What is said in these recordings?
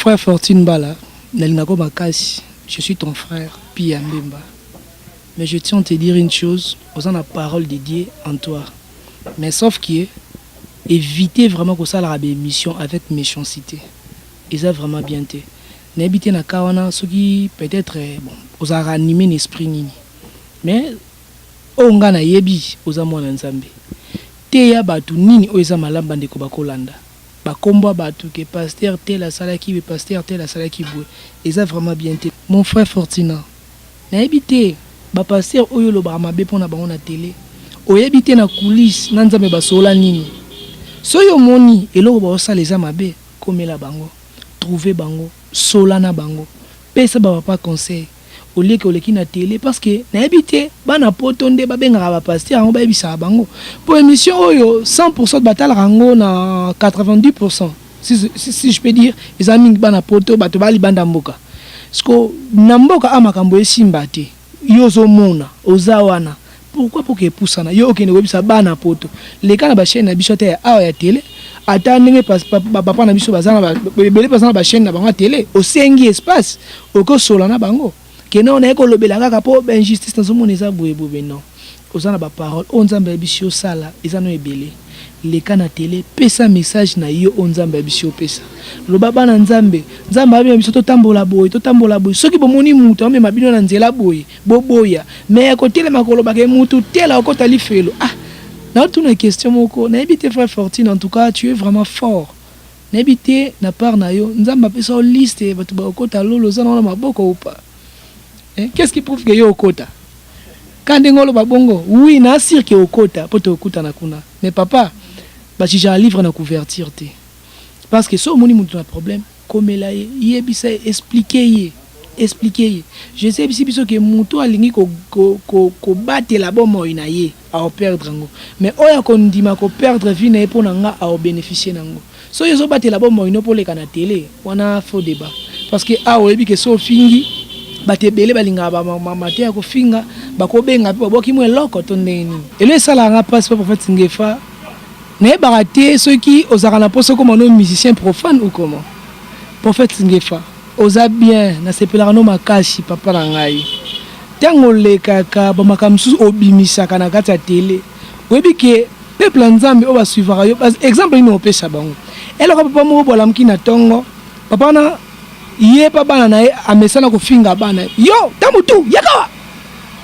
frère Fortune Bala, Nalingako Makasi, je suis ton frère, Pia Mbemba. Mais je tiens à te dire une chose, osant la parole de Dieu en toi. Mais sauf que, évitez vraiment que ça la mission avec méchanceté. Et ça vraiment bien été. N'habitez na kawana, ce qui peut-être, bon, vous a ranimé l'esprit nini. Mais, on a yebi, aux amours d'Anzambe. Teya batu nini, oza malamba de Kobakolanda. Ba combat batu que pasteur tel la salaki, pasteur tel la salaki boué. Et ça vraiment bien été. Mon frère Fortina, n'habitez, ba pasteur oyo lo ba mabe pona ba na télé. Oyebite na coulisse, nanzambe ba sola nini. Soyo moni, eloko ba osa les amabe, komela bango, trouver bango, sola na bango. Pesa ba pas conseil. Au lieu que oleki na télé parce que na habité bana potonde ba benga ba pasteur ngo ba ebisa bango pour émission oyo 100% de batala rango na 90% si je peux dire les amis bana poto bato bali banda mboka sko na mboka amakambo esimba te yozo mona ozawana pourquoi pour que poussana yo okene webisa bana poto les kana ba chaîne na biso te awa ya télé ata ndenge papa na biso bazana belé bazana ba chaîne na bango télé au sengi espace oko sola na bango que non on est que le belanga pour injustice dans ce monde ça boué non aux ana ba parole on nzambe bisio sala ezano ebele les kana télé pesa message na yo on nzambe bisio pesa lo baba na nzambe abi biso to tambola boy soki bomoni mutu ame mabino na nzela boy boboya mais ko tele makolo ba ke mutu tela ko tali felo ah na tout une question moko na ebité frère Fortune en tout cas tu es vraiment fort na ebité na part na yo nzambe pesa liste batu ba ko ta lolo za na maboko ou pas. Qu'est-ce qui prouve que yo okota? Quand ngolo babongo, oui, na sir que okota, poto okuta na kuna. Mais papa, ba si j'ai un livre na couverture te. Parce que so moni mutu na problème, comme là yebisa expliquer. Je sais biso que mutu alingi ko battre la bombe ina ye a perdre ngo. Mais oya ko ndima ko perdre vie na pour nga a bénéficier nango. So yo battre la bombe ino pour les kana télé, wana faux débat. Parce que a oyebi que so fingi batebele balinga ba mama te ko finga bakobenga pe boki mo eloko to ndeni ele sala nga passe pour fait ngefa ne baraté ceux qui osara na poso comme un musicien profane ou comment prophète ngefa oza bien na sepelaka no makashi papa na ngai tango le kaka ba makamsu obimisa kana kata télé webi ke peuple nzambe o ba suivra yo exemple ni opesa bango eloko papa mo bola mkina tongo papa na yé pas bana na amesana ko finga bana yo tamutu yakawa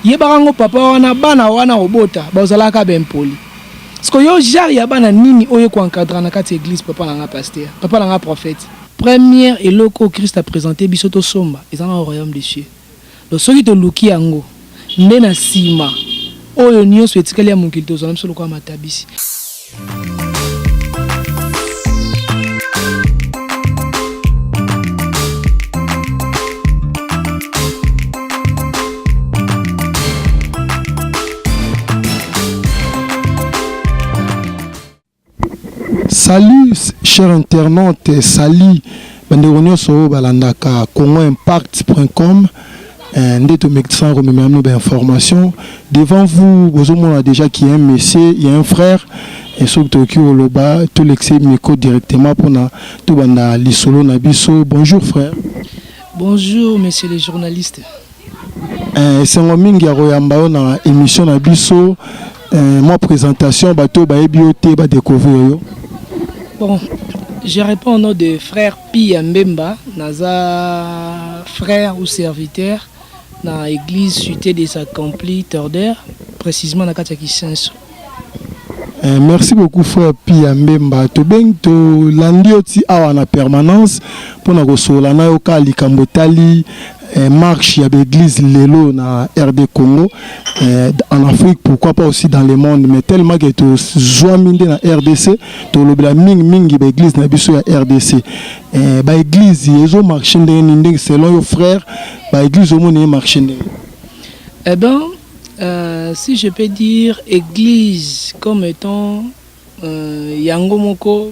yé barango papa wana bana wana obota bazala ka ben poli parce yo jar ya bana nini oye ko encadrer na kati église papa na nga pasteur papa na nga prophète première eloko Christ a présenté bisoto somba ezana au royaume des cieux donc soki to luki yango nde na sima oyo nyonso etikali ya mokili tozala biso lokwa matabisi. Salut chers internautes, salut Banderonio so balandaka congoimpact.com ndeto médecin remet nos informations devant vous on a déjà qui est un monsieur, il y a un frère et surtout qui au loba tout l'excès micro directement pour na tout banda lisolo na biso. Bonjour frère. Bonjour messieurs les journalistes. C'est un mingi ya royamba na émission na biso moi présentation bato ba ebioté ba découvrir yo. Bon, je réponds au nom de frère Pia Mbemba, naza frère ou serviteur dans l'église Cité des Accomplis Tordeur, précisément dans Katiaki Senso. Merci beaucoup frère Pia Mbemba. To ben to landioti awa na permanence pour na kosola na yoka likambotali marche ya l'église lelo na RD Congo en Afrique, pourquoi pas aussi dans le monde, mais tellement que to zoaminde na RDC to lobela mingi ba église na biso ya RDC ba église yezo marche ndenge selon yo frère ba église au monde marche ndenge. Eh ben si je peux dire église comme étant yango moko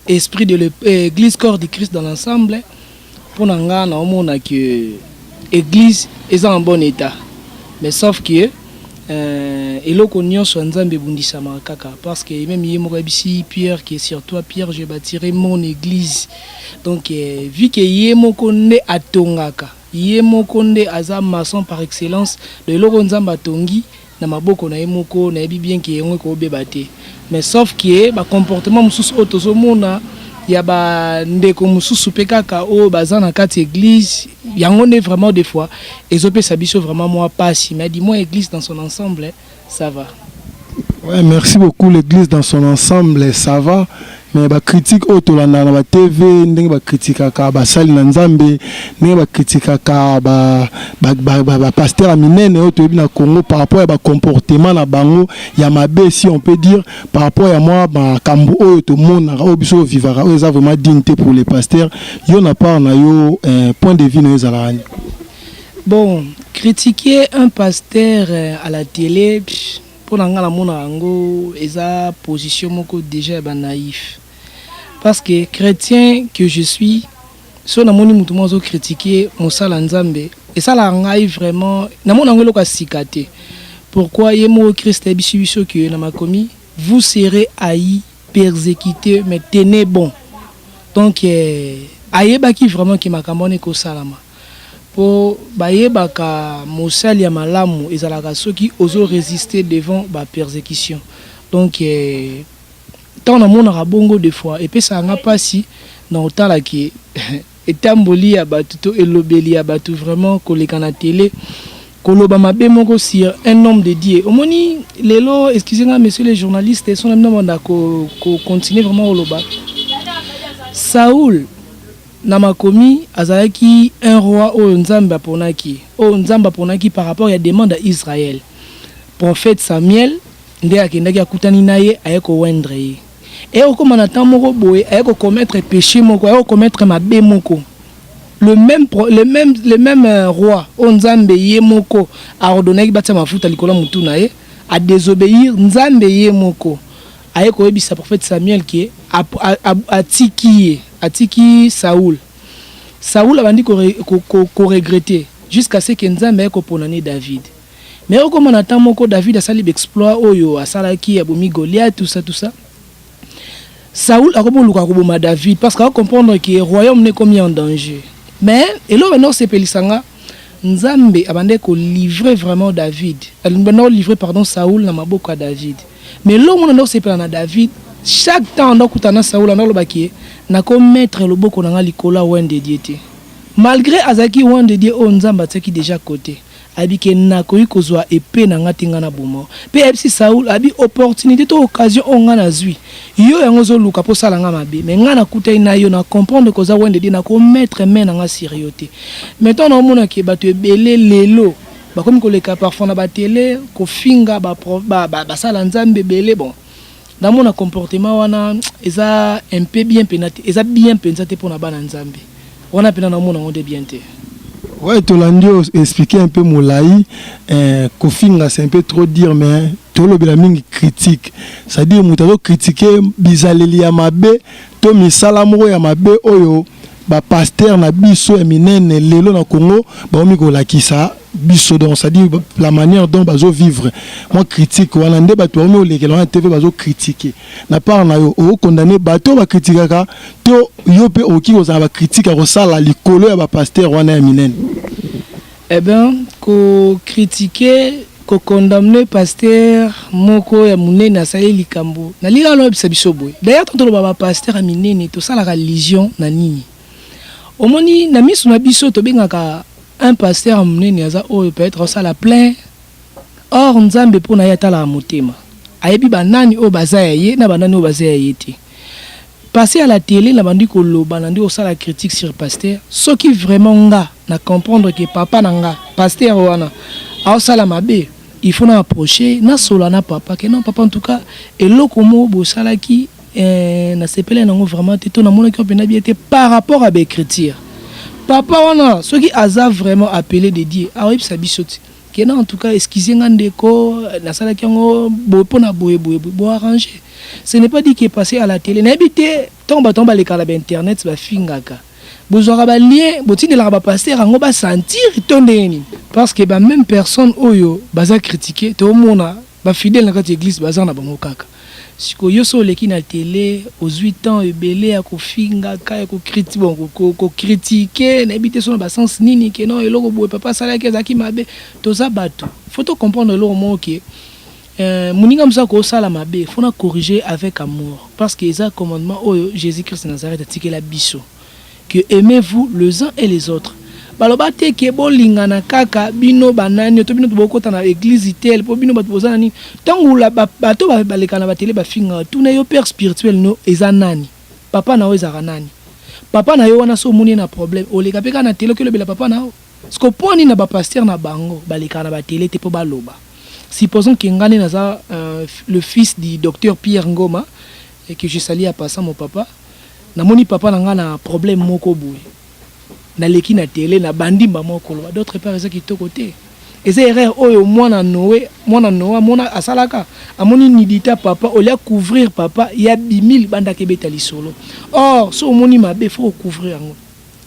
esprit de l'église corps de Christ dans l'ensemble. Pour nga na omona que église est en bon état mais sauf que eloko nyonso nzambe bundisama kaka parce que même yemo bisi Pierre qui est sur toi Pierre je bâtirai mon église donc vu que yemo konde atongaka yemo konde aza maçon par excellence de eloko nzamba tongi na maboko na yemoko na yebi bien que yengo ko bebate mais sauf que ba comportement mususu otozomona ya ba ndeko mususu pe kaka o baza na kati église yango ne vraiment des fois ezope sabiso vraiment moi passe mais dis-moi église dans son ensemble ça va. Ouais, merci beaucoup l'église dans son ensemble ça va mais ba critique otolanda na ba TV ndenge ba critique ka ba sali na nzambe ndenge ba critique ka ba pasteur aminene otoyebi na Congo par rapport à ba comportement na bango ya mabe si on peut dire par rapport à moi ba kambo oyo to mona o biso vivara o eza vraiment dignité pour les pasteurs yo na part na yo point de vue na ezala. Bon, critiquer un pasteur à la télé pour la mona ango eza position moko déjà ba naïf parce que chrétien que je suis so na moni mutu mozo critiquer mosala nzambe et ça la ngai vraiment na mona ngelo ka sikate pourquoi yemo Christ biso biso que na makomi vous serez haïs persécutés mais tenez bon donc ayeba ki vraiment ki makamone ko salama po bayebaka mosali ya malamu ezalaka soki ozo résister devant ba persécution donc tant na mona rabongo des fois et puis ça nga pasi na otala ki etamboli ya batu to elobeli ya batu vraiment koleka na télé koloba mabe moko sur un homme de Dieu omoni lelo excusez-moi messieurs les journalistes sont même monde ko continuer vraiment oloba Saoul na makomi azalaki un roi au nzamba ponaki par rapport à demande à Israël prophète Samuel nde akendaki akutani naye ayeko wendre ye et okomana tan moko boye ayeko commettre péché moko ayeko commettre mabe moko le même roi au nzambe ye moko a ordonné batia mafuta likolo mutu na ye a désobéir nzambe ye moko ayeko ebisa prophète Samuel qui atiki Saoul abandi ko regretter jusqu'à ce que nzambe ayeko ponani David mais comme on attend moko David a sali exploit oyo asalaki abomi Goliath tout ça Saoul a komoluka koboma David parce qu'on comprendre que le royaume n'est comme en danger mais elo beno sepelisanga nzambe abande ko livrer vraiment David beno livrer pardon Saoul na maboko ya David mais lo mona no sepela na David chaque temps on kutana Saoul na lobaki na ko mettre le boko na likola wende diete malgré azaki wende die o nzamba tsaki déjà côté abike na koyi kozwa épée na ngatinga na bomo pe epsi Saoul abi opportunité to occasion on na zui yo yango zo luka po sala nga mabe mais nga na kutai na yo na comprendre koza wende di na ko mettre main na nga sérieusité maintenant na mona ke bato ebele lelo ba comme ko leka parfois na ba télé ko finga ba sala nzambe belé bon dans mon comportement wana eza un peu bien pénaté eza bien pensé pour na bana nzambe wana pena na mona onde bien te. Ouais, Tolandio expliquer un peu Moulaï, Kofinga c'est un peu trop dire, mais Tolo Belaming critique. C'est-à-dire, Moutado critiquer Bizaleli Yamabe, Tomi Salamro Yamabe, Oyo, ba pasteur na biso eminene lelo na Congo, ba omiko la kisa biso donc c'est-à-dire la manière dont bazo vivre. Moi critique wana nde bato omi olekela na TV bazo critiquer. Na part na yo o condamner bato ba critiquer to yo pe oki oza ba critique ko sala likolo ya ba pasteur wana eminene. Eh ben ko critiquer ko condamner pasteur moko ya munene asali likambo. Na lila lo biso boy. D'ailleurs tant lo ba pasteur eminene to sala religion na nini. Omoni na misu na biso to bengaka un pasteur munene aza oyo peut-être ça la plein or nzambe pona yata la motema ayebi banani o bazaya ye na banani o bazaya yete passer à la télé la bandi ko loba na ndi o sala critique sur pasteur ce qui vraiment nga na comprendre que papa nanga pasteur wana a sala mabe il faut na approcher na sola na papa que non papa en tout cas et lokomo bo sala ki na sepele nango vraiment teto na mona ki opena bien par rapport à l'écriture. Papa wana ceux qui aza vraiment appelé de Dieu a oui ça bisoti que non en tout cas excusez ngandeko na sala kiango bo pona boye bo arranger ce n'est pas dit qu'il est passé à la télé n'habité tomba les canaux internet va fingaka bozwaka balien botindelaka bapaster yango basentir tondenge nini parce que même personne oyo baza critiqué tomona bafidèle na kati église baza na bango kaka sikoyo so oleki na télé aux 8 ans ebele ya kofingaka ya kocritiquer nayebi te so na basens nini ke non eloko boye papa asalaki azalaki mabe toza bato faut to comprendre eloko moko ke moninga mosusu kosala mabe faut na corriger avec amour parce que eza commandement oyo Jésus-Christ de Nazareth atikela biso que aimez-vous les uns et les autres baloba te ke bolingana kaka bino banani to bino tobokota na église tel po bino bato bozana nini tangu la bato balekana batele bafinga tuna yo père spirituel no eza nani papa na o eza nani papa na yo wana so moni na problème oleka peka na tele ke lobela papa na o sko poni na ba pasteur na bango balekana batele te po baloba supposons que ngane naza le fils du docteur Pierre Ngoma et que je salue à passant mon papa na moni papa na nga na problème moko boye na leki na télé na bandimba moko loba d'autre part eza kitoko te eza erreur oyo mwana Noé mwana asalaka amoni nidita papa olia couvrir papa ya bimil banda kebeta lisolo or so moni mabe faut couvrir yango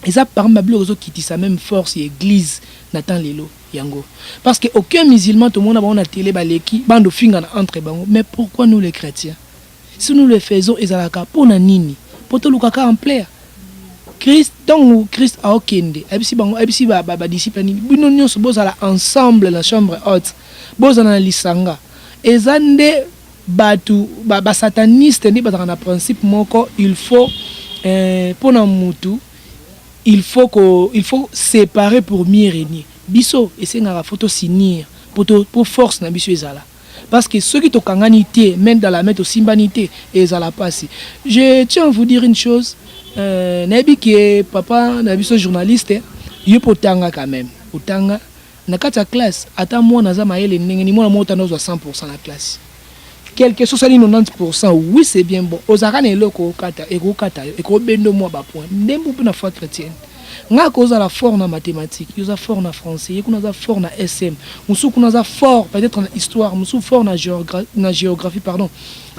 eza par mablo ozo kitisa même force église na tan lelo yango parce que aucun musulman to mona ba na télé baleki bando finga na entre bango mais pourquoi nous les chrétiens si nous le faisons ezalaka pona nini poto lukaka en plaire Christ donc Christ a okende abisi bango abisi ba disciple ni bino nyonso bozala ensemble na chambre haute bozana na lisanga ezande batu ba sataniste ni bazana na principe moko il faut pona mutu il faut séparer pour mieux régner biso esengaka photo signer pour force na biso ezala parce que ceux qui tokangani te même dans la mettre simbanité ezala passé je tiens à vous dire une chose nabi que papa na biso journaliste yo potanga quand même potanga na kati ya classe ata moi naza mayele ndenge ni mona mota na 100% la classe quelque chose ali 90% oui c'est bien bon ozaka na eloko kata et ko bendo moi ba point ndembu pe na foi chrétienne nga koza la fort na mathématiques yoza fort na français yeko naza fort na SM musuku naza fort peut-être na histoire musuku fort na géographie pardon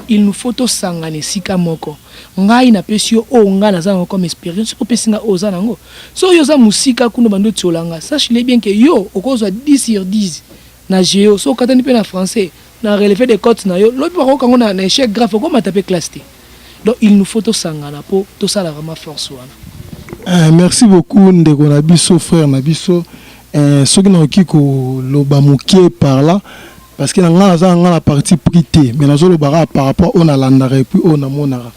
il nous faut to sangane sika moko ngai na pesio o nga naza comme expérience ko pesinga oza nango so yoza musika kuno bando tiolanga sache bien que yo okozwa 10 sur 10 na géo so katani pe na français na relevé des cotes na yo l'autre par contre on a un échec grave ko mataper classe T donc il nous faut to sangana po to sala vraiment force wana. Merci beaucoup ndeko na biso frère na biso soki na okiko loba mokie par là parce que nga za nga la partie prité mais nazo loba par rapport on a landara et puis on a monara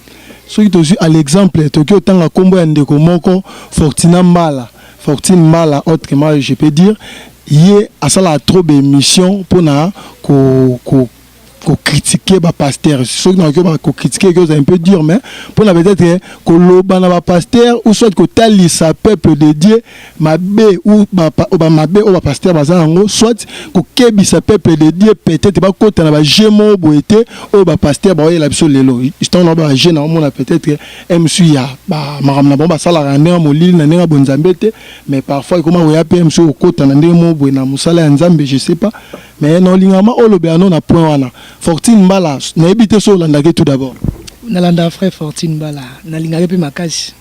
soki to à l'exemple tokyo tanga kombo ya ndeko moko Fortune Mbala autrement je peux dire yé asala trop d'émissions pour na ko critiquer ba pasteur ceux qui n'ont ko critiquer que c'est un peu dur mais pour la peut-être que loba na ba pasteur ou soit que tali sa peuple de Dieu mabe ou ba mabe ou ba pasteur bazango soit ko kebi sa peuple de Dieu peut-être ba kota na ba jemo boete ou ba pasteur ba la biso lelo histoire na ba jeune on a peut-être MSU ya ba maramna bon ba sala rande mo lili na nga bonzambete mais parfois comment oya PMSU kota na ndemo bo na musala ya nzambe je sais pas mais non lingama olobeano na point wana Fortune Mbala na ebité so landake tout d'abord nalanda frère Fortune Mbala na lingaka pe makasi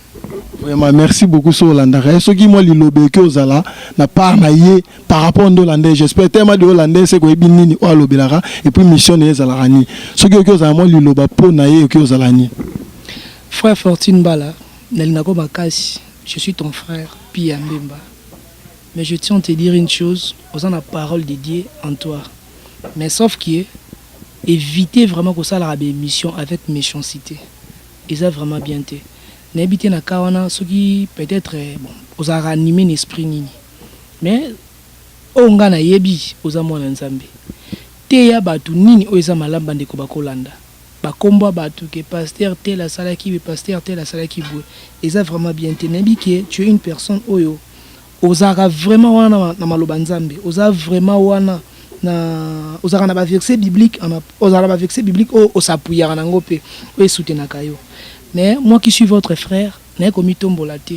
vraiment merci beaucoup so landaka so ki moi lilobe ke ozala na part na ye par rapport ndo landais j'espère tellement de landais c'est ko ebinini o alobelaka et puis mission ne ezala rani so ki ozala moi liloba po na ye ke ozala ni frère Fortune Mbala na lingaka makasi je suis ton frère Pia Mbemba. Mais je tiens à te dire une chose, osant la parole de Dieu en toi. Mais sauf que éviter vraiment que ça la mission avec méchanceté. Et ça vraiment bien te. N'habiter na kawana ce qui peut-être bon, osa ranimer l'esprit nini. Mais onga na yebi osa mwana nzambe. Te ya batu nini oza malamba ndeko bakolanda. Bakomba batu que pasteur tel la sala qui pasteur tel la sala qui boue. Et ça vraiment bien te. N'habiter tu es une personne oyo ozara vraiment wana na maloba nzambe oza vraiment wana na ozara na ba verset biblique ozara ba verset biblique o s'appuyer na ngope o soutenaka yo mais moi qui suis votre frère na komi tombola te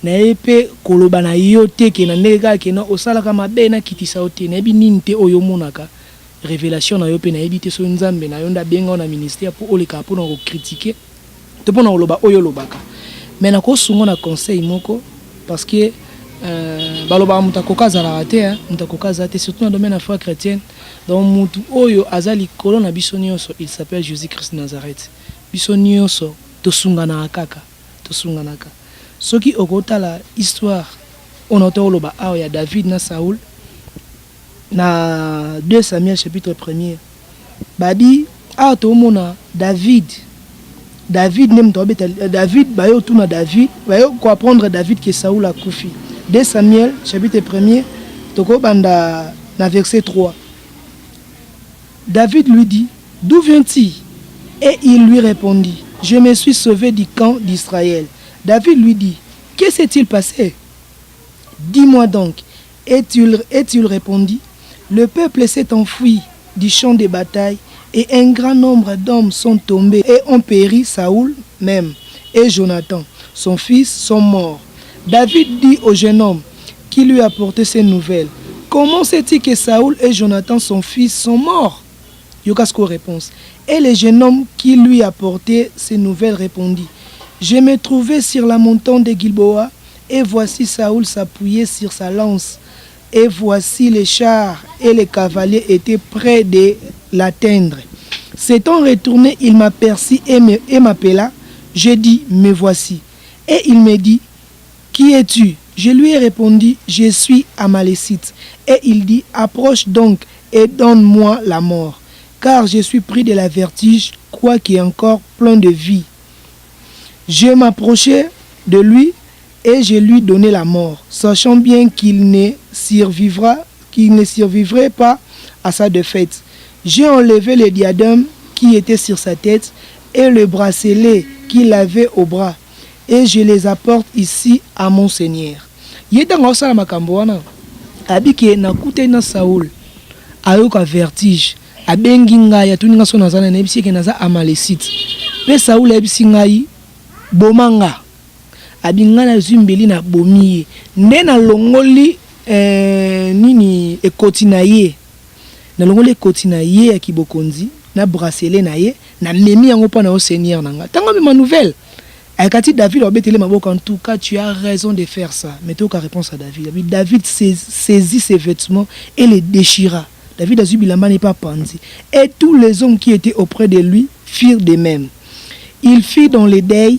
na epe koloba na yo te ke na ndeka ke na osala ka mabe na kitisa ote na bi ninte oyo monaka révélation na yo pe na ebité so nzambe na yo nda benga na ministère pour oleka pour na ko critiquer te pour na loba oyo lobaka mais nako sungo na conseil moko parce que baloba mutakoka za raté hein mutakoka za surtout dans le domaine de la foi chrétienne donc mutu oyo azali kolo na biso nyonso il s'appelle Jésus-Christ Nazareth biso nyonso tosungana kaka tosunganaka soki okotala histoire on entend loba awa ya David na Saoul na 2 Samuel chapitre 1er babi a tomona David nem to David bayo tuna David bayo ko apprendre David que Saoul a kufi 2 Samuel chapitre 1er toko banda na verset 3 David lui dit d'où viens-tu et il lui répondit je me suis sauvé du camp d'Israël. David lui dit que s'est-il passé? Dis-moi donc. Et-il répondit le peuple s'est enfui du champ de bataille et un grand nombre d'hommes sont tombés et ont péri, Saoul même et Jonathan, son fils, sont morts. David dit au jeune homme qui lui a apporté ces nouvelles comment sait-il que Saoul et Jonathan, son fils, sont morts? Yokasko réponse. Et le jeune homme qui lui a apporté ces nouvelles répondit je me trouvais sur la montagne de Gilboa et voici Saoul s'appuyait sur sa lance et voici les chars et les cavaliers étaient près de l'atteindre. S'étant retourné, il m'aperçut et m'appela. Je dis me voici. Et il me dit qui es-tu? Je lui ai répondu je suis Amalécite. Et il dit approche donc et donne-moi la mort. Car je suis pris de la vertige, quoiqu'il est encore plein de vie. Je m'approchai de lui et je lui donnai la mort, sachant bien qu'il ne survivrait pas à sa défaite. J'ai enlevé le diadème qui était sur sa tête et le bracelet qu'il avait au bras, et je les apporte ici à mon Seigneur. Yedanga osala makambo wana abiki na kute na Saoul ayoka vertige abengi ngai atuni nga so nazana na ebisi ke naza Amalécite pe Saoul ebisi ngai bomanga abinga na zumbeli na bomiye nde na longoli nini ekoti na ye na longoli ekoti na ye ya kibokonzi na bracelet na ye na memi yango pa na o Seigneur nanga tanga ma nouvelle akati David obetele maboko en tout cas tu as raison de faire ça mais tu as réponse à David. David saisit ses vêtements et les déchira. David a subi la main n'est pas pendu et tous les hommes qui étaient auprès de lui firent de même. Il fit dans les deuils,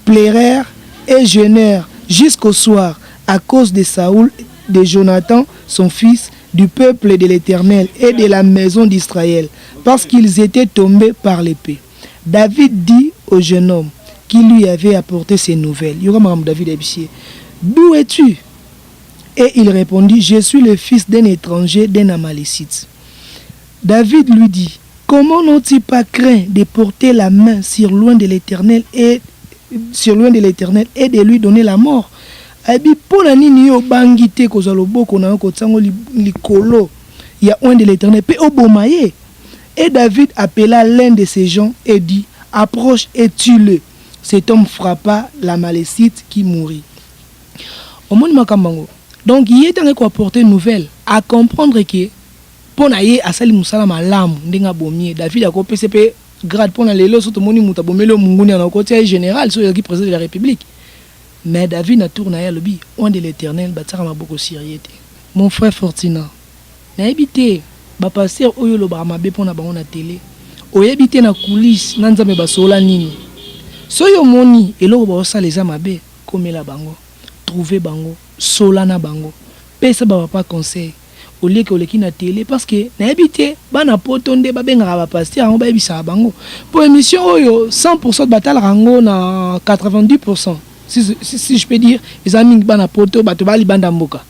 pleurèrent et jeûnèrent jusqu'au soir à cause de Saoul, de Jonathan, son fils, du peuple de l'Éternel et de la maison d'Israël, parce qu'ils étaient tombés par l'épée. David dit au jeune homme qui lui avait apporté ces nouvelles, d'où es-tu? Et il répondit, je suis le fils d'un étranger, d'un Amalécite. David lui dit, comment n'ont-ils pas craint de porter la main sur loin de l'Éternel et de lui donner la mort? Abi pona nini yo bangite ko zaloboko na ko tsango likolo ya oin de l'Éternel pe obomaye. Et David appela l'un de ces gens et dit, approche et tue-le. Cet homme frappa l'Amalécite qui mourut. Au monde makambango. Donc il est en train de apporter une nouvelle à comprendre que pour naie asali musala malamu ndenga bomie David a kopé CP grade pour les lois surtout moni muta bomelo munguni na côté général sur qui président de la République. Mais David n'a tourné à l'objet on de l'Éternel batara maboko siriété. Mon frère Fortina na habité ba pasteur oyo lo ba mabe pona bango na télé o habité na coulisse na nzambe basola nini soyo moni eloko ba osala les mabe komela bango trouver bango solana bango pesa ba pas conseil au lieu que oleki na télé parce que na habité bana potonde ba benga ba pasteur on ba ebisa bango pour émission oyo 100% de batala rango na 90% si je peux dire les amis bana poto bato bali banda mboka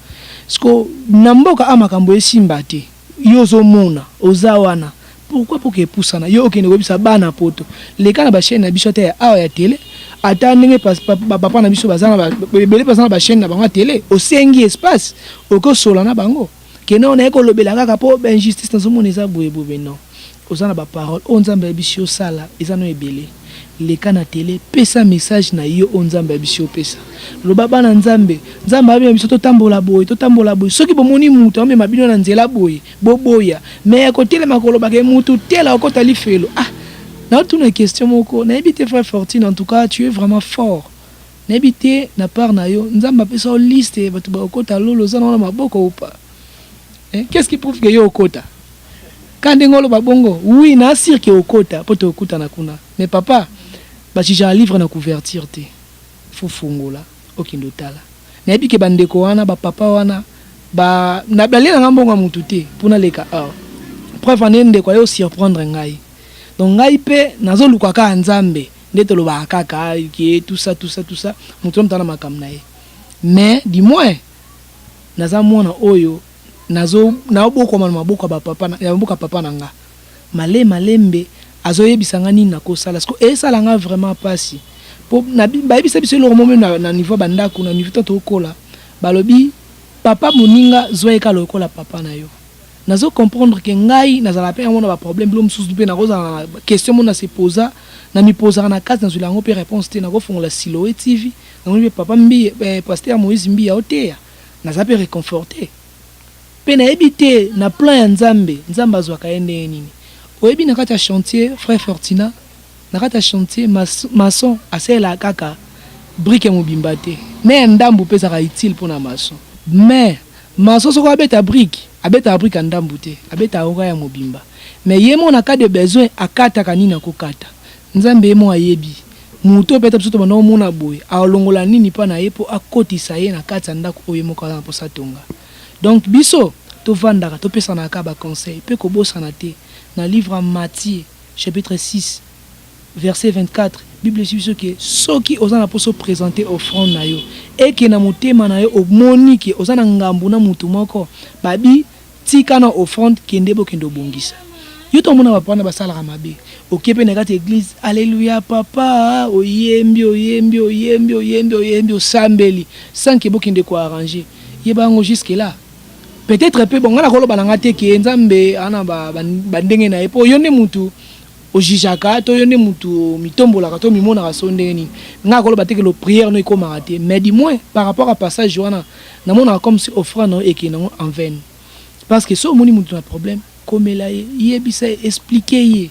sko na mboka amakambo esimba te yozo mona ozawana pourquoi pour que poussana yo okende webisa bana poto les kana ba chaîne na biso te awa ya télé ata ndenge papa na biso bazana belé bazana ba chaîne na bango télé au sengi espace oko solana bango kena on eko lobela kaka po ba injustice na somona eza boye non ozana ba parole on nzambe biso sala eza no ebele les kana télé pesa message na yo on nzambe biso pesa loba bana nzambe abi biso to tambola boye soki bomoni mutu ame mabino na nzela boye boboya mais akotele makolo ba ke mutu tela okota lifelo na toute une question moko na ebité frère Fortune en tout cas tu es vraiment fort Nebité na part na yo, nzamba pesa o liste batu ba okota lolo za na maboko ou pas. Qu'est-ce qui prouve que yo okota? Quand ngolo ba bongo, oui na sir que okota, poto okuta na kuna. Mais papa, ba jija livre na couverture te. Faut fungola, okindo tala. Nebi ke bandeko wana ba papa wana ba na balela ngambonga mutu te pona leka a. Preuve anende kwa yo surprendre ngai. Donc ngai pe nazo lukaka nzambe. Ndetolo ba kaka qui tout ça mutu mtana makamna ye. Mais dis-moi naza mwana oyo nazo na boko ma maboko ba papa na maboko papa nanga. Malembe azo yebisanga nini na kosala. Parce que ça nga vraiment passi. Pour na ba yebisa biso le moment na niveau bandako na niveau to kola. Balobi papa moninga zoeka lokola papa na yo. Nazo comprendre que ngai nazala pe mona ba problème blom sous pe na roza question mona se posa na mi posa na case dans lango pe réponse te na go fond la silhouette TV na mi papa mbi pasteur Moïse mbi ya otea naza pe réconforter pe na ebité na plan ya nzambe azwa kaende nini oyebi na kati ya chantier frère Fortina na kati ya chantier maçon asela kaka brique mobimba te mais ndambu pe za utile pour na maçon mais maçon soko abeta brique ndambu te abeta ora ya mobimba mais yemo na cas de besoin akata kanina kokata nzambe yemo ayebi muto peta biso to bana omona boye alongola nini pa na yepo akotisa ye na kati ndako oyemo kala po satonga donc biso to vandaka to pesa na ka ba conseil pe ko bosana te na livre Matthieu chapitre 6 verset 24 Bible dit que ceux qui osent na poso présenter offrande na yo et que na motema na yo omoni que osana ngambu na mutu moko babi tika na offrande kende bokendo bongisa yo to mona bapana basala mabe okepe na kati église alléluia papa oyembi sambeli sans que bokende ko arranger yebango jusque là peut-être peu bon ngala kolo balanga te ke nzambe ana bandenge na epo yonde mutu ojijaka to yonde mutu mitombola ka to mimona ka sondeni nga kolo bateke lo prière no iko maraté mais du moins par rapport à passage wana na mona comme si offrande no ekena en vaine parce que so moni mutu na problème comme là yebisa expliquer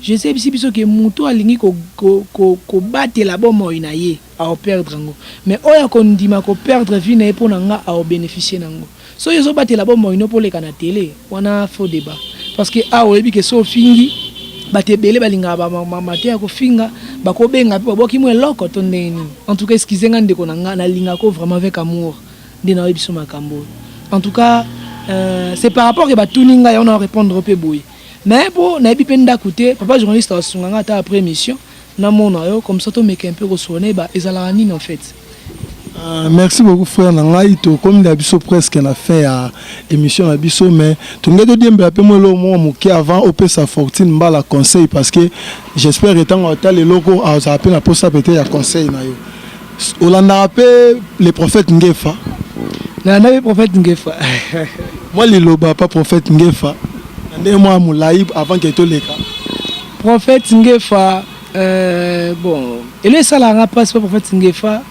je sais biso que mutu alingi ko batela bomo ina ye a perdre ngo mais oya kondima ko perdre vie na epo nga a bénéficier nango so yezo batela bomo ino pour les kana télé wana faux débat parce que a oyebi que so fingi batebele balinga ba mama te ko finga bako benga pe boki mo eloko to ndeni en tout cas excusez nga ndeko nga na linga ko vraiment avec amour ndina oyebi so makambo en tout cas c'est par rapport que batuninga ya on a répondre pe boy mais bon na ebi penda côté papa journaliste a sunganga ta après émission na mona yo comme ça to meke un peu resonner ba ezala nini en fait. Merci beaucoup frère Nangai to comme d'habitude presque na fait à émission na biso mais to ngeto diembe pe mo lo mo moki avant op sa fortune mbala conseil parce que j'espère étant au tel logo a appelé la poste peut-être ya conseil na yo Olanda pe les prophètes Ngefa na na prophète Ngefa moi le loba pas prophète Ngefa ndé moi moulaïb avant que to leka prophète Ngefa bon et le salaire pas prophète Ngefa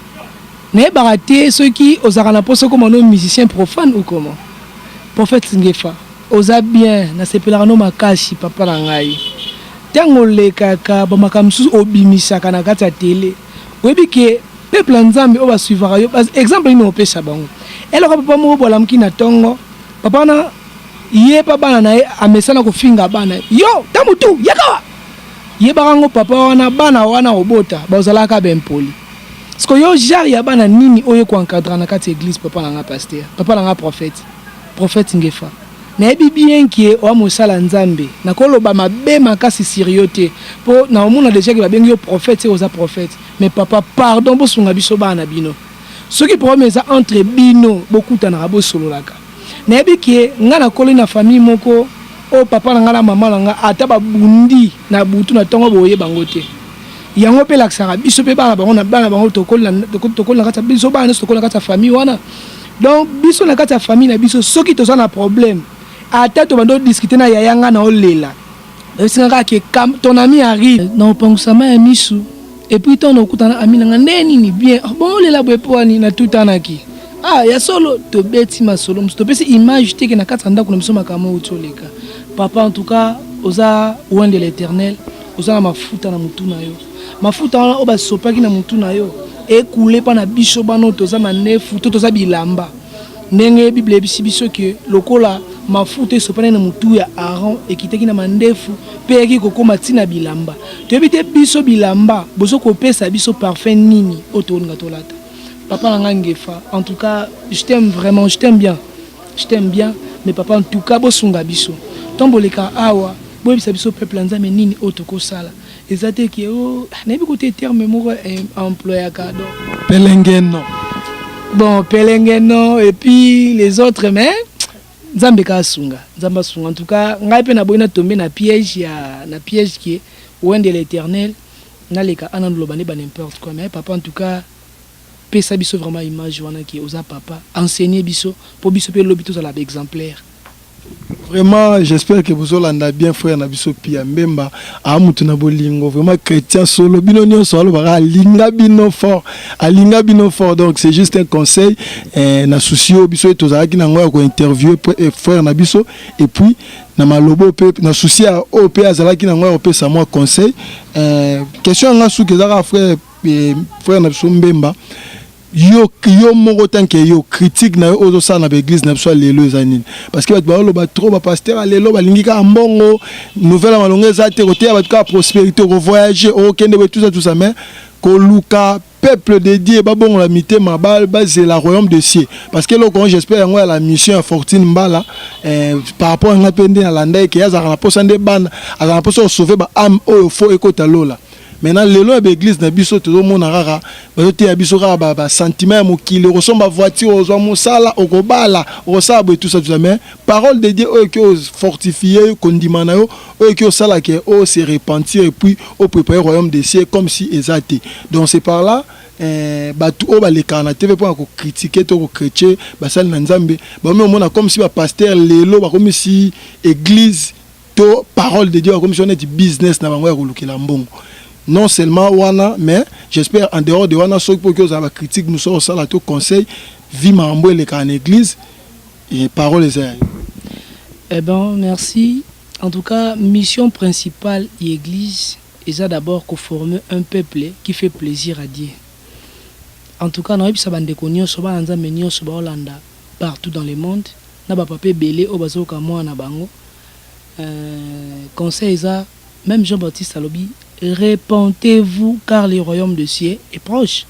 n'est baraté ceux qui osera na poso comme un musicien profane ou comment prophète Ngefa osa bien na sepelaka no makashi papa na ngai tango lekaka ba makamsu obimisa kana kati ya télé oyebi ke peuple nzambe o ba suivra yo exemple ino opesa bango eloko papa mo bola mkina tongo papa na ye papa na ye amesana ko finga bana yo tamutu yakawa ye barango papa wana bana wana obota bazalaka bempoli parce que yo jar ya bana nini oyo ko encadrer na kati église papa na nga pasteur papa na nga prophète Ngefa na ebi bien ki o mosala nzambe na koloba mabe makasi siriote po na omona déjà que ba bengi yo prophète oza prophète mais papa pardon bo sunga biso bana bino ce qui promesa entre bino bokuta na bo sololaka na ebi ki nga na koli na famille moko o papa na nga na mama na nga ata ba bundi na butu na tongo boye bango te yango pe laksara biso pe bana bango na bana bango tokola na kata biso bana tokola na kata famille wana donc biso na kata famille na biso soki toza na problème ata to bando discuter na yayanga na olela esinga ke ton ami arrive na pangusama ya misu et puis ton okutana ami na ndeni ni bien bon olela boye poani na tutanaki ya solo to beti masolo to pesi image te ke na kata ndako na biso makamo utoleka papa en tout cas oza loin de l'éternel oza na mafuta na mutu na yo mafuta wana o basopaki na mutu na yo ekule pa na biso bano toza manefu to toza bilamba ndenge Bible ebisi biso ke lokola mafuta esopana na mutu ya Aaron ekitaki na mandefu pe eki kokoma tina bilamba toyebi te biso bilamba bozo kopesa biso parfum nini otoninga tolata papa nanga ngefa en tout cas je t'aime vraiment, je t'aime bien mais papa en tout cas bosunga biso tomboleka awa boyebisa biso peuple nzambe nini otoko sala ezate ki o nayebi kote terme moko employé cadeau pelengeno bon pelengeno et puis les autres mais nzambe ka sunga nzamba sunga en tout cas ngai pe na boina tomber na piège qui est loin de l'éternel na leka anando lobane ba n'importe quoi mais papa en tout cas pesa biso vraiment image wana ki oza papa enseigner biso pour biso pe lobito za la exemplaire. Vraiment, j'espère que vous allez bien frère Nabiso Pia Mbemba amutu na bolingo vraiment chrétien solo bino nyonso alobaka alinga bino fort donc c'est juste un conseil na souci biso tozalaki na ngoya ko interviewer frère Nabiso et puis na malobo pe na souci a OP azalaki na ngoya opesa moi conseil question nga sou kezaka frère Nabiso Mbemba yo moko tanke yo critique na ozo sa na église na biso lelo ezanini parce que ba lo ba trop ba pasteur lelo ba lingika mbongo nouvelle malonga ezate côté ba ka prospérité ko voyager au kende tout ça mais ko luka peuple de Dieu ba bon la mité mabal basé la royaume de cieux parce que là j'espère ngo la mission à Fortune Mbala par rapport à ngapende na landa ke yaza na posa nde bana azana posa sauver ba âme o fo ekota lola. Maintenant, le long de l'église, na biso tout le monde a bazote ya biso ba sentiment ya mokili ressemble voiture aux hommes sala au kobala au sable tout ça mais parole de Dieu qui fortifier condiment na yo qui sala qui o se repentir et puis au préparer le royaume des cieux comme si exacté. Donc c'est par là batu o baleka na TV pour critiquer to chrétien basal na nzambe ba me mona comme si ba pasteur lelo ba comme si église to parole de Dieu comme si on est business na bango ya kolukela mbongo. Non seulement wana mais j'espère en dehors de wana ceux pour que vous avez critique nous sommes ça là tout conseil vie mambo les en église et parole les ailes. Eh ben merci en tout cas mission principale de l'église est d'abord qu'on forme un peuple qui fait plaisir à Dieu. En tout cas, nous avons des connus sur Hollanda partout dans le monde. Nous avons papé belé au bazo kamwa na bango. Conseil ça même Jean-Baptiste Alobi, répentez-vous car le royaume de cieux est proche.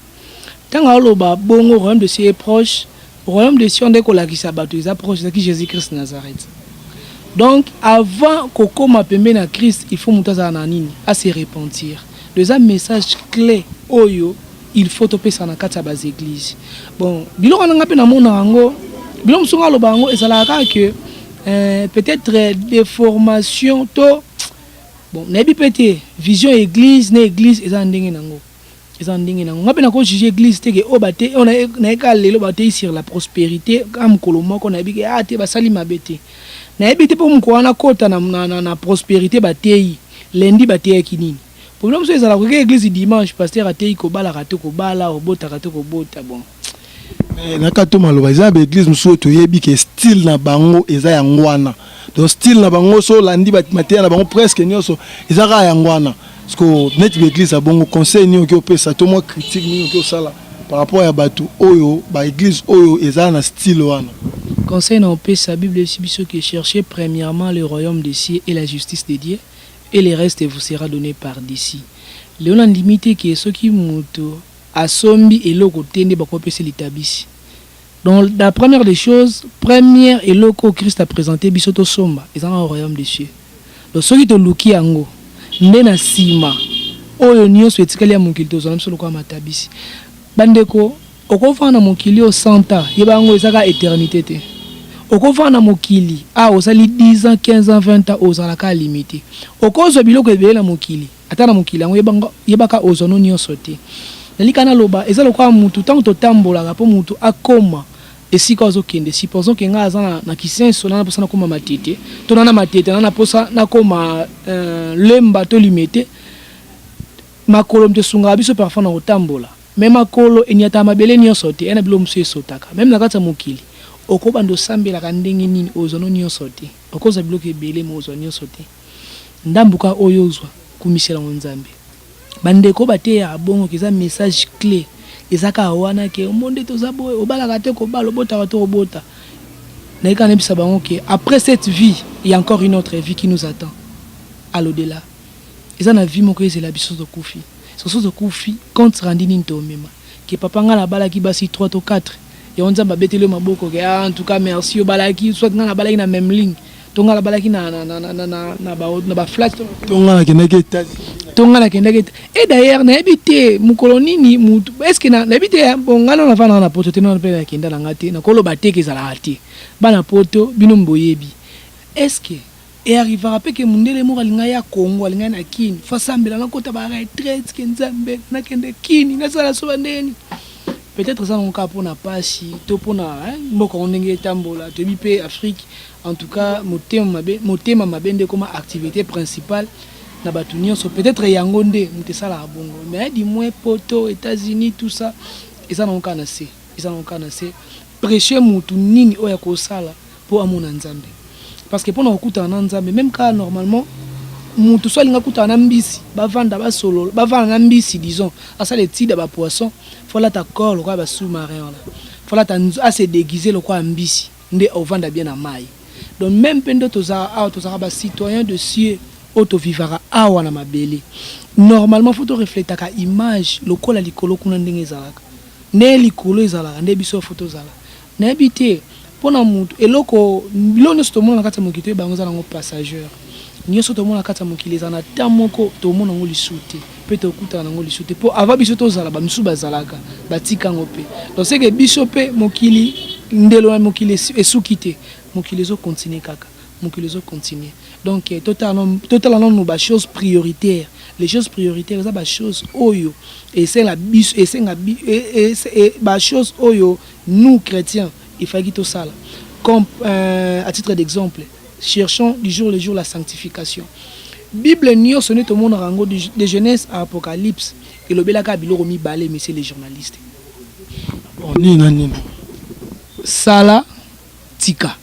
Tant que le royaume de cieux est proche, le royaume de cieux on dit que est proche de Jésus-Christ de Nazareth. Donc avant qu'on m'appelle na Christ, il faut monter à se repentir. Deuxième message clé oyo il faut topé ça na kati base église. Bon, biloko nga pe na mona ngo, biloko songa lo bango ezalaka que peut-être des formations to bon, nebi pété vision église na église ezandenge nango. Ezandenge nango. Nga pe na ko juger église te ke o baté on na ka lelo baté sur la prospérité comme koloma ko na bi ke te basali mabete. Na ebité po mko wana kota na prospérité baté lundi baté kinini. Problème c'est ça la église dimanche pasteur atei ko bala raté ko bala obota raté ko bota bon. Mais na kato maloba za ba église muso to yebi ke style na bango eza yangwana. Donc style na bango so landi matin na bango presque nyonso eza ka yangwana. Parce que net église a bon conseil ni ko pesa to mo critique ni ko sala par rapport à batu oyo ba église oyo eza na style wana. Conseil na pesa Bible sibiso que chercher premièrement le royaume des cieux et la justice de Dieu. Et le reste vous sera donné par d'ici. Léon limité qui est ce qui moto a sombi et le côté ne pas passer l'établis. Donc la première des choses, première et le Christ a présenté bisoto somba, ils ont un royaume des cieux. Donc ceux qui te luki ango, ndena sima, oyo nyo souhaitikalia mukilito zonam solo kwa matabisi. Bandeko, okofana na mukili o 100 ans, yeba ango ezaka éternité te. Okofana na mokili osali 10 ans 15 ans 20 ans ozalaka limité okozwa biloko ebele na mokili ata na mokili yango yebaka ozono nyonso te nalika na loba eza lokwa mutu tango totambolaka po mutu akoma esika ozokende supposons que nga aza na kisenso na posa na koma matete to na matete na posa na koma lemba to limité makolo mte sunga biso parfois na otambola même makolo enyata mabele nyonso te ena bilo musu esotaka même na kata mokili okobando sambela kandenge nini ozono nyonso te okoza biloko ebele mo ozo nyonso te ndambuka oyozwa kumisela nzambe bandeko bate ya bongo ki eza message clé ezaka wana ke monde toza boye obalaka te kobala obotaka to obota naika nebisa bango ke après cette vie il y a encore une autre vie qui nous attend à l'au-delà eza na vie moko ezela biso to kufi soso to kufi compte randi nini to mema ke papa nga na balaki basi 3 to 4 ya onza babetele maboko ke en tout cas merci obalaki soit nga na balaki na même ligne tonga la balaki na ba flat tonga na kendaki et d'ailleurs na habité mukolonini mutu est-ce que na habité bon ngana na vana na poto te na pe na kenda na ngate na kolo bateke za la ati bana poto bino mboyebi est-ce que et arrivera pe ke mundele mo alinga ya Congo alinga na kini fa sambela na kota ba retraite ke nzambe na kende kini na sala so bandeni peut-être ça on cas pour na pasi to pour na mboko ondenge tambola to bi pe Afrique en tout cas motema mabende comme activité principale na batu nyonso peut-être yango nde mutesala bongo mais di moins poto États-Unis tout ça et ça non kana se prêcher mutu nini oya ko sala pour amona nzambe parce que pour na okuta na nzambe même quand normalement mutu so linga kuta na mbisi bavanda ba solo bavanda na mbisi disons asa les tida ba poisson faut la ta corps le quoi ba sous-marin là faut la ta se déguiser le quoi mbisi nde ovanda bien na mai donc même pendo toza ba citoyen de cieux auto vivara awa na mabele normalement faut to refléter ka image lokola likolo kuna ndenge zalaka ne likolo ezalaka nde biso photo zala na habité pona mutu eloko bilone sto mona kata mokito bango za nango passager nyoso to mona kata mokili za na tamoko to mona ngo lisute pe to kuta nango lisute po ava biso to zala ba misu bazalaka batika ngo pe donc c'est que biso pe mokili ndelo mokili esukite mokili zo continuer kaka mokili zo continuer donc totalement nos choses prioritaires les choses prioritaires ça ba choses oyo et c'est la bis et c'est ba choses oyo nous chrétiens il faut que ça comme à titre d'exemple cherchons du jour le jour la sanctification Bible nio sonné tout le monde rango de Genèse à Apocalypse et le belaka biloko mi balé mais c'est les journalistes nini sala tika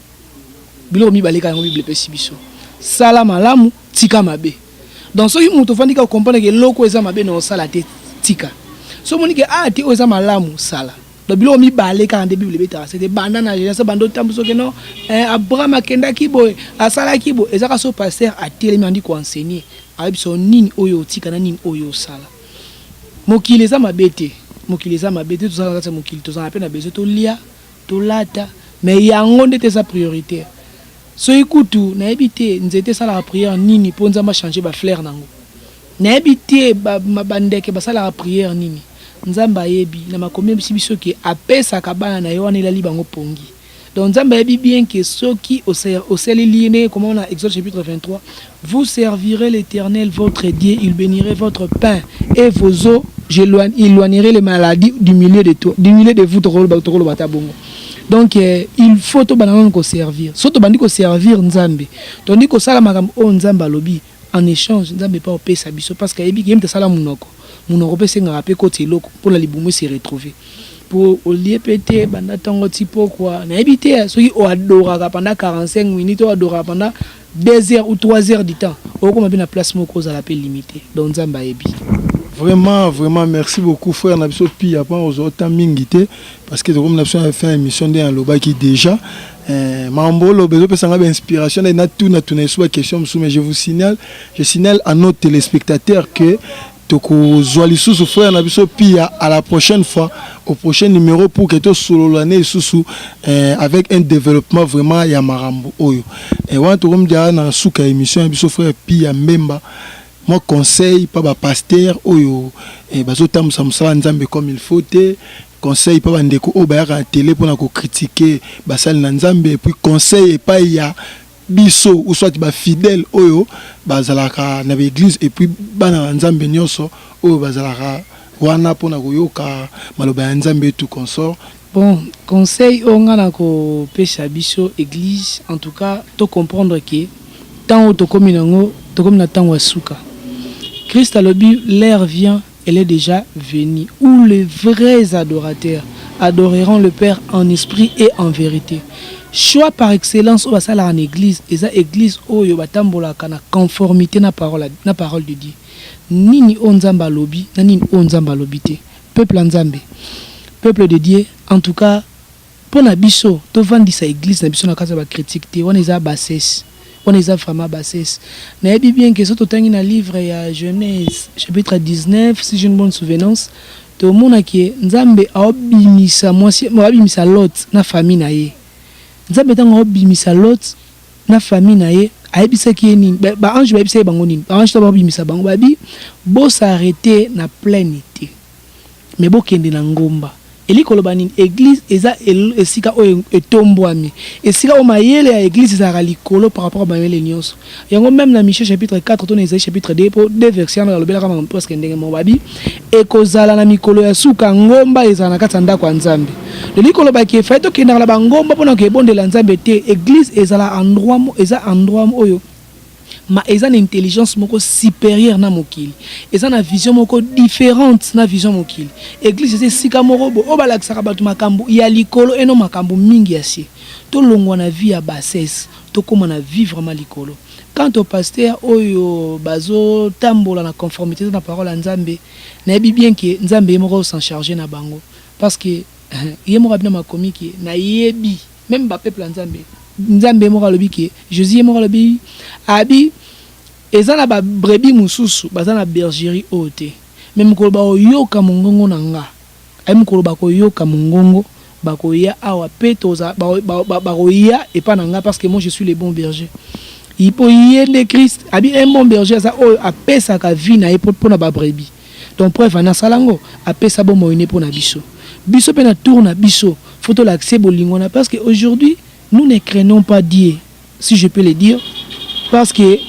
biloko mi balé ka ngo Bible pe sibiso sala malamu tika mabe donc soki muto fandi ka comprendre que loko eza mabe na sala te tika so moni ke ti eza malamu sala donc biloko mi balé ka ande Bible beta c'était bandana Genèse bando tambo so que non Abraham akenda kiboy asala kibo ezaka so pasteur a telemi andi ko enseigner a biso nini oyo tika na nini oyo sala mokili eza mabete tout ça ngata mokili to za peine besoin to lia to lata mais yango ndete sa prioritaire so ikutu na ebité nzete sala la prière nini po nzamba changer ba fleur nango na ebité bandeke ba sala la prière nini nzamba yebi na makombe biso ki apesa kabana na yo wana ilali bango pongi donc nzamba yebi bien que soki au lié comme on a Exode chapitre 23 vous servirez l'Éternel votre Dieu, il bénirait votre pain et vos eaux éloignerait les maladies du milieu de vous donc il faut to banana ko servir so to bandi ko servir nzambe tandis ko sala makambo o nzamba lobi en échange nzambe pas opesa biso parce que yebi yemte sala munoko pe senga rapé côté loko pour la libumu se retrouver pour au lieu pété banda tango tipo quoi na habité soki o adora pendant 45 minutes o adora pendant 2 heures ou 3 heures du temps o comme bien place moko za la pe limité donc nzamba yebi. Vraiment, merci beaucoup, frère Nabiso Pi, à part aux autres mingité, parce que comme Nabiso a fait une émission dans le qui déjà, Mambolo, besoin de s'en inspiration, et n'a tout sur la question, mais je signale à nos téléspectateurs que Toko Zoalisou, frère Nabiso Pi, à la prochaine fois, au prochain numéro, pour que tout solo l'année sous avec un développement vraiment Yamarambo Oyo. Et on te remet dans la émission, Nabiso frère Pi à Mbemba. Moi conseil pas ba pasteur oyo et bazotam samsala nzambe comme il faut te conseil pas bandeko o ba ya télé pour na ko critiquer basal na nzambe et puis conseil pas ya biso ou soit ba fidèle oyo bazalaka na église et puis bana nzambe nyonso oyo bazalaka wana pour na ko yoka maloba ya nzambe tout consort. Bon conseil on a ko pesa biso église en tout cas to comprendre que tant to comme nango to comme na tango asuka Christ a lobby, l'heure vient, elle est déjà venue, où les vrais adorateurs adoreront le Père en esprit et en vérité. Choix par excellence au basala en église, et ça église où yo batambola kana conformité na parole de Dieu. nini o nzambe alobi na nini o nzambe alobi te. Peuple nzambe, peuple de Dieu, en tout cas pour na biso to vandisa église na biso na kasa ba critique te, on eza bassesse, on eza vraiment bassesse. Na yebi bien que soto tangi na livre ya Genèse chapitre 19 si j'ai une bonne souvenance, to mona ki nzambe aobimisa mwasi aobimisa Lot na famille na ye. Nzambe tango aobimisa Lot na famille na ye, ayebisa ki nini ba ange ba yebisa bango nini, ba ange to ba obimisa bango babi bo s'arrêter na plein-été mais bo kende na ngomba. Eli koloba nini église eza esika o etombwami, esika o mayele ya église eza likolo par rapport à mayele nyonso. Yango même na Michée chapitre 4 to na Isaïe chapitre 2 pour deux versets na lobela kama presque ndenge mo babi ekozala na mikolo ya suka ngomba eza na kati ndako ya Nzambe. Eli koloba ki fa to kenda na bangomba pona ke bondela Nzambe te, église ezala endroit oyo ma eza na intelligence moko supérieure na mokili, eza na vision moko différente na vision mokili. Église c'est sika moko bo obalakisaka bato makambo ya likolo eno makambo mingi ya sie. To longwa na vie ya bassesse, to koma na vivre ma likolo. Quant au pasteur oyo bazo tambola na conformité na parole ya Nzambe, na yebi bien que Nzambe moko s'en charger na bango parce que yemo rabina makomi ki na yebi même ba peuple Nzambe Nzambe moko alobi ki Jésus moko alobi abi ezana ba brebis mususu bazana bergerie ote même ko ba oyoka mongongo nanga ay mukolo ba ko yoka mongongo ba ko ya awa petoza ba ko ya et pas nanga parce que moi je suis le bon berger. Il peut y aller Christ abi un bon berger ça o apesa ka vie na pour na ba brebis. Donc preuve na salango apesa bon moyenne pour na biso biso pe na tour na biso photo l'accès bolingona parce que aujourd'hui nous ne craignons pas Dieu, si je peux le dire, parce que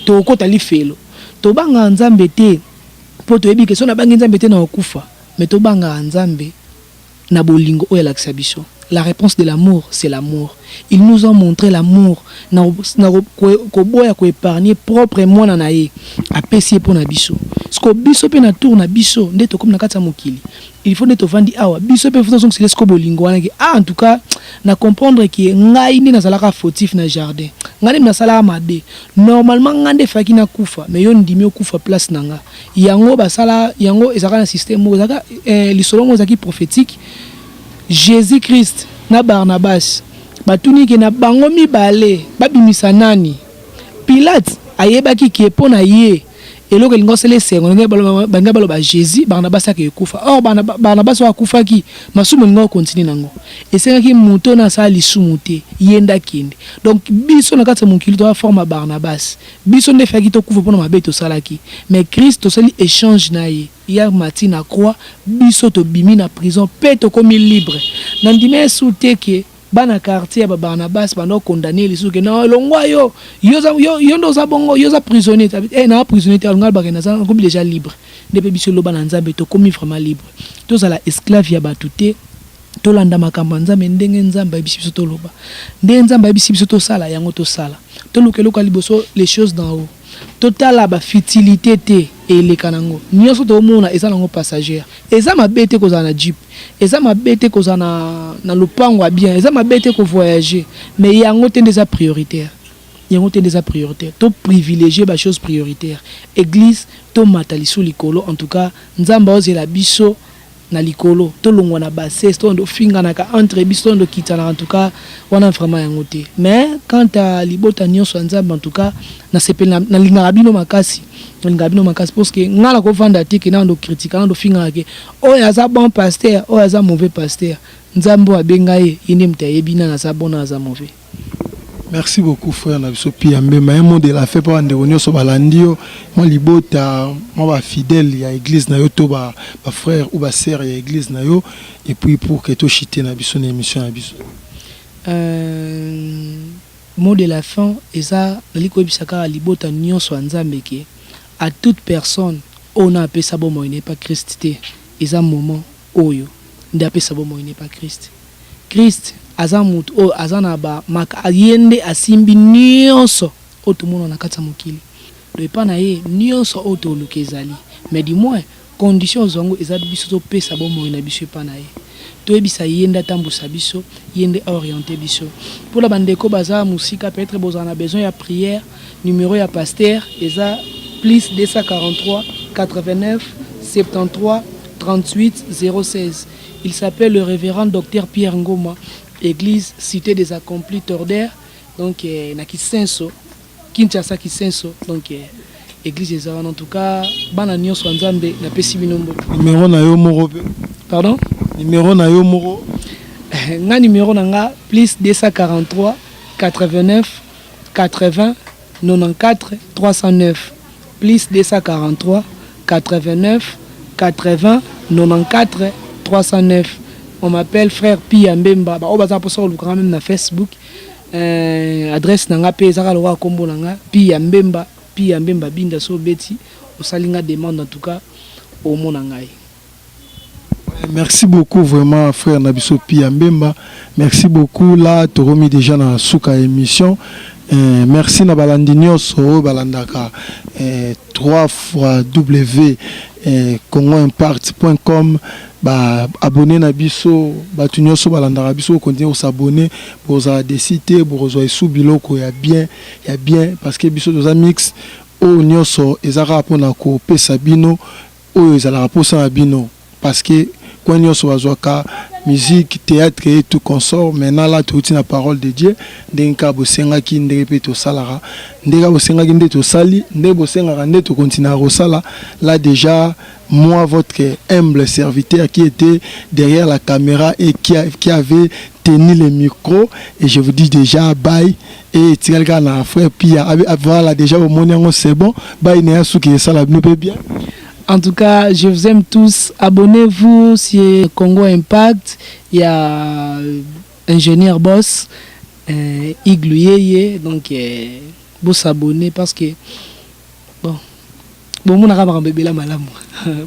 to ko tali felo to banga Nzambe te po to yebi ke so na banga Nzambe te na okufa mais to banga Nzambe na bolingo o ya lakisa biso. La réponse de l'amour, c'est l'amour. Ils nous ont montré l'amour na ko boya ko épargner propre moi na nae apesi pour na biso. Sko biso pe na tour na biso ndeto comme na kata mokili. Il faut neto vandi awa biso pe faut donc c'est bolingo wana ki en tout cas na comprendre que ngai ni na salaka fautif na jardin. Ngai na salaka mabe. Normalement ngande faki na kufa mais yo ndimi okufa place nanga. Yango basala yango ezaka na système mo ezaka lisolo mo ezaki prophétique. Jésus-Christ na Barnabas batuni ke na bango mibale babimisa nani Pilate ayebaki ki epona ye eloko lingo sele sengo banga baloba Jésus Barnabas ake kufa or Barnabas wa kufa ki masumu lingo continue nango esenga ki muto na sa lisumu te yenda kende donc biso na kata mokili to forma Barnabas biso nde faki to kufa pona mabeto salaki mais Christ sali échange na ye hier matin na croix biso to bimi na prison pe to komi libre nandime soute ke bana quartier ba Barnabas bando condamner les souke na longwa yo ndo za bongo yo za prisonnier na prisonnier te ngal ba na za comme déjà libre depuis biso lo bana Nzambe to komi vraiment libre to za la esclave ya batuté to landa makambo Nzambe ndenge Nzambe biso to loba ndenge Nzambe biso to sala yango to sala to lokelo ka liboso les choses d'en haut total la futilité te et les kanango nyonso to mona eza nango passagère eza mabete ko za na jeep eza mabete ko za na lopango bien eza mabete ko voyager mais yango te déjà prioritaire to privilégier ba chose prioritaire église to matali sous likolo en tout cas Nzamba ozela biso na likolo to longwa na basse to ndo finga na ka entre biso ndo kitana en tout cas wana vraiment yango te mais quant à libota nyonso Nzamba en tout cas na sepel na lingara bino makasi parce que ngala ko vanda te ke na ndo critiquer ndo finga ke o ya za bon pasteur o ya za mauvais pasteur Nzambo abenga ye ine mtayebi na za bon na za mauvais. Merci beaucoup frère Nabiso Piambe. Un mot de la fait pour Anderonio Sobalandio. Moi libota moi fidèle ya église na yo to ba frère ou ba sœur ya église na yo et puis pour que to chité na biso na émission na biso. Mot de la fin eza liko bisaka libota nyonso Nzambe ke à toute personne on a appelé ça bon moi n'est pas Christ te eza moment oyo ndape ça bon moi n'est pas Christ. Christ azamut o azana ba maka yende asimbi nyonso otumona na kata mokili do epa na ye nyonso oto lukezali mais du moins conditions zongo ezali biso to pesa bomo na biso epa na ye to ebisa yenda tambusa biso yende orienter biso pour la bandeko baza musika peut-être bozana besoin ya prière numéro ya pasteur eza plus 243 89 73 38 016. Il s'appelle le révérend docteur Pierre Ngoma, église Cité des Accomplis Tordaire, donc na Kisenso, Kinshasa Kisenso, donc église des Arans. En tout cas, bana nyonso nzambe na pesi binombo. Numéro na yo moro. Pardon? Numéro na yo moro. Nga numéro nanga plus 243 89 80 94 309 plus 243 89 80 94 309. On m'appelle frère Pia Mbemba. On va pour ça le même na Facebook. Adresse nanga pe ezaka loka kombo nanga Pia Mbemba binda so beti osalinga demande en tout cas au mona ngai. Merci beaucoup vraiment frère Nabiso Pia Mbemba. Merci beaucoup là tu remis déjà dans souka émission. Merci na balandi nyonso balandaka 3 fois congoimpact.com. Abonné na biso batu nyonso balandaka biso continuer s'abonner pour ça décider pour rejoindre sous biloko ya bien parce que biso doza mix o nyonso ezaka pona ko pesa bino o ezala posa bino parce que quand nyonso bazwaka musique théâtre et tout consort maintenant là tout la parole de Dieu ndenka bosenga ki ndenge to salara ndeka bosenga ki ndeto sali ndeko bosenga ndeto continuer à sala là déjà moi votre humble serviteur qui était derrière la caméra et qui avait tenu le micro et je vous dis déjà bye et tigalga na frère Pia voilà déjà au monde c'est bon bye ne asuki sala nous peut bien. En tout cas, je vous aime tous. Abonnez-vous sur Congo Impact. Il y a Ingénieur Boss, Iglou Yeye. Donc, vous s'abonner parce que bon, mon arabe bébé la malam.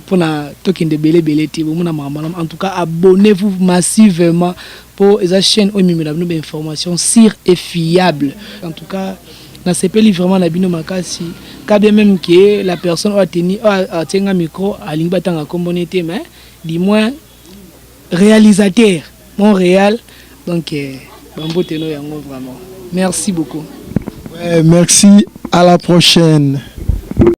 Pour na token de belé belé ti bon malam. En tout cas, abonnez-vous massivement pour les chaînes où nous avons des informations sûres et fiables. En tout cas, na sepeli vraiment na bino makasi. Quand bien même que la personne a tenu un micro à l'ingbatanga communauté, mais du moins réalisateur Montréal. Donc, vraiment. Merci beaucoup. Ouais, merci, à la prochaine.